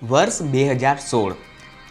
વર્ષ 2016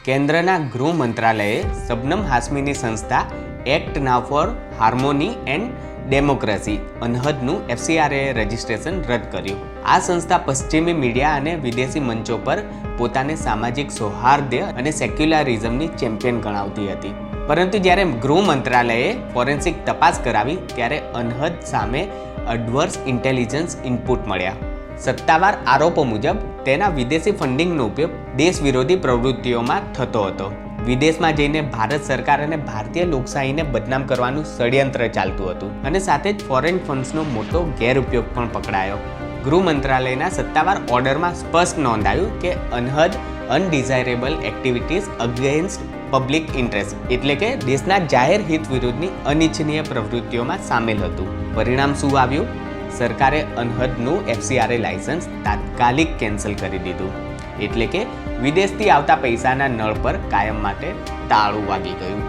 કેન્દ્રના ગૃહ મંત્રાલયે શબનમ હાશમીની સંસ્થા Act Now for Harmony and Democracy અનહદનું FCRA રજિસ્ટ્રેશન રદ કર્યું. આ સંસ્થા પશ્ચિમી મીડિયા અને વિદેશી મંચો પર પોતાને સામાજિક સૌહાર્દય અને સેક્યુલરિઝમની ચેમ્પિયન ગણાવતી હતી. પરંતુ જ્યારે ગૃહ મંત્રાલયે ફોરેન્સિક તપાસ કરાવી ત્યારે અનહદ સામે એડવર્સ ઇન્ટેલિજન્સ ઇનપુટ મળ્યા. સત્તાવાર આરોપો મુજબ તેના વિદેશી ફંડિંગનો ઉપયોગ દેશ વિરોધી પ્રવૃત્તિઓમાં થતો હતો. વિદેશમાં જઈને ભારત સરકાર અને ભારતીય લોકશાહીને બદનામ કરવાનું ષડયંત્ર ચાલતું હતું અને સાથે જ ફોરેન ફંડ્સનો મોટો ગેરઉપયોગ પણ પકડાયો. ગૃહ મંત્રાલયના સત્તાવાર ઓર્ડરમાં સ્પષ્ટ નોંધાયું કે અનહદ અનડિઝાયરેબલ એક્ટિવિટીઝ અગેન્સ્ટ પબ્લિક ઇન્ટરેસ્ટ એટલે કે દેશના જાહેર હિત વિરુદ્ધની અનિચ્છનીય પ્રવૃત્તિઓમાં સામેલ હતું. પરિણામ શું આવ્યું? સરકારે અનહદનું FCRA લાયસન્સ તાત્કાલિક કેન્સલ કરી દીધું. એટલે કે વિદેશથી આવતા પૈસાના નળ પર કાયમ માટે તાળું વાગી ગયું.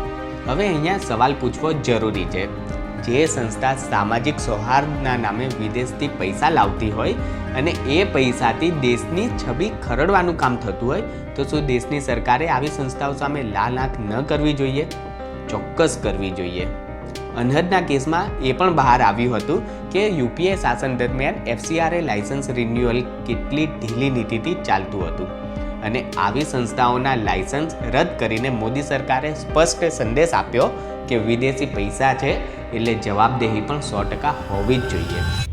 હવે અહીંયા સવાલ પૂછવો જરૂરી છે. જે સંસ્થા સામાજિક સૌહાર્દના નામે વિદેશથી પૈસા લાવતી હોય અને એ પૈસાથી દેશની છબી ખરડવાનું કામ થતું હોય તો શું દેશની સરકારે આવી સંસ્થાઓ સામે લાલ આંખ ન કરવી જોઈએ? ચોક્કસ કરવી જોઈએ. અનહદના કેસમાં એ પણ બહાર આવ્યું હતું કે UPA શાસન દરમિયાન FCRA લાયસન્સ રિન્યુઅલ કેટલી ઢીલી નીતિથી ચાલતું હતું અને આવી સંસ્થાઓના લાયસન્સ રદ કરીને મોદી સરકારે સ્પષ્ટ સંદેશ આપ્યો કે વિદેશી પૈસા છે એટલે જવાબદેહી પણ 100% હોવી જ જોઈએ.